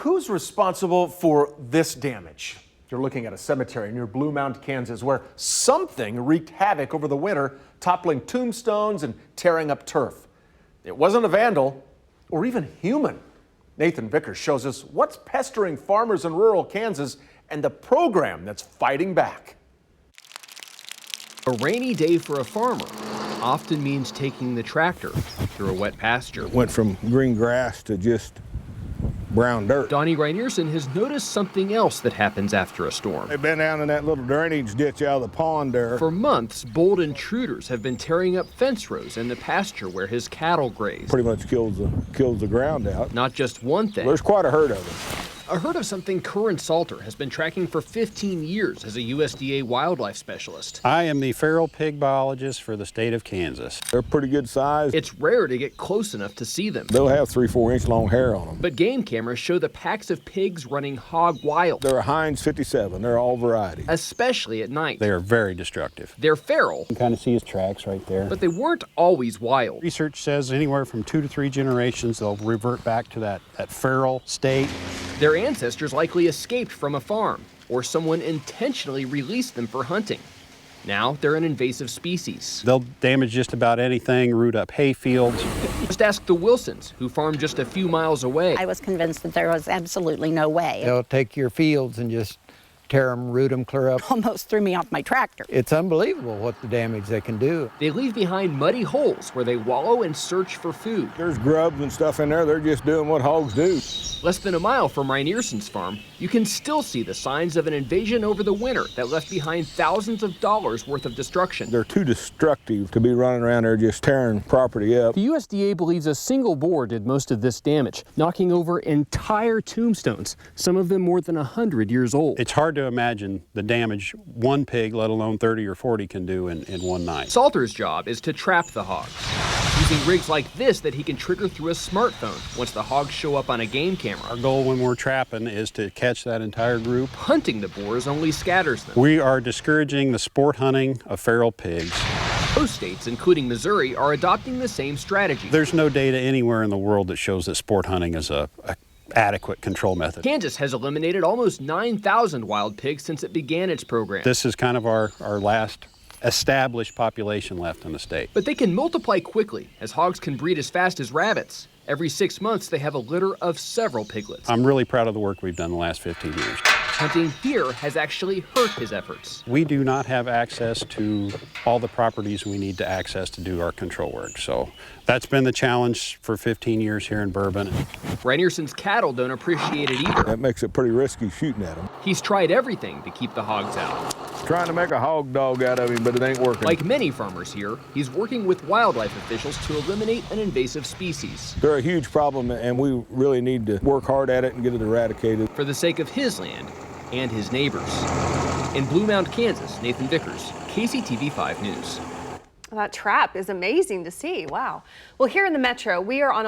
who's responsible for this damage? You're looking at a cemetery near Blue Mound, Kansas, where something wreaked havoc over the winter, toppling tombstones and tearing up turf. It wasn't a vandal or even human. Nathan Vickers shows us what's pestering farmers in rural Kansas and the program that's fighting back. A rainy day for a farmer often means taking the tractor through a wet pasture. Went from green grass to just brown dirt. Donnie Reinierson has noticed something else that happens after a storm. They've been down in that little drainage ditch out of the pond there. For months, bold intruders have been tearing up fence rows in the pasture where his cattle graze. Pretty much kills the ground out. Not just one thing. There's quite a herd of them. A herd of something Curran Salter has been tracking for 15 years as a USDA wildlife specialist. I am the feral pig biologist for the state of Kansas. They're pretty good size. It's rare to get close enough to see them. They'll have 3-4 inch long hair on them. But game cameras show the packs of pigs running hog wild. They're a Heinz 57. They're all varieties. Especially at night. They are very destructive. They're feral. You can kind of see his tracks right there. But they weren't always wild. Research says anywhere from 2 to 3 generations they'll revert back to that feral state. Their ancestors likely escaped from a farm, or someone intentionally released them for hunting. Now they're an invasive species. They'll damage just about anything, root up hay fields. Just ask the Wilsons, who farm just a few miles away. I was convinced that there was absolutely no way. They'll take your fields and just tear them, root them, clear up. Almost threw me off my tractor. It's unbelievable what the damage they can do. They leave behind muddy holes where they wallow and search for food. There's grubs and stuff in there. They're just doing what hogs do. Less than a mile from Reinierson's farm, you can still see the signs of an invasion over the winter that left behind thousands of dollars worth of destruction. They're too destructive to be running around there just tearing property up. The USDA believes a single boar did most of this damage, knocking over entire tombstones, some of them more than 100 years old. It's hard to imagine the damage one pig, let alone 30 or 40, can do in one night. Salter's job is to trap the hogs, using rigs like this that he can trigger through a smartphone once the hogs show up on a game camera. Our goal when we're trapping is to catch that entire group. Hunting the boars only scatters them. We are discouraging the sport hunting of feral pigs. Most states, including Missouri, are adopting the same strategy. There's no data anywhere in the world that shows that sport hunting is a adequate control method. Kansas has eliminated almost 9,000 wild pigs since it began its program. This is kind of our last established population left in the state. But they can multiply quickly, as hogs can breed as fast as rabbits. Every 6 months, they have a litter of several piglets. I'm really proud of the work we've done the last 15 years. Hunting here has actually hurt his efforts. We do not have access to all the properties we need to access to do our control work. So that's been the challenge for 15 years here in Bourbon. Reinierson's cattle don't appreciate it either. That makes it pretty risky shooting at them. He's tried everything to keep the hogs out. Trying to make a hog dog out of him, but it ain't working. Like many farmers here, he's working with wildlife officials to eliminate an invasive species. They're a huge problem, and we really need to work hard at it and get it eradicated. For the sake of his land and his neighbors. In Blue Mound, Kansas, Nathan Vickers, KCTV 5 News. That trap is amazing to see. Wow. Well, here in the metro, we are on a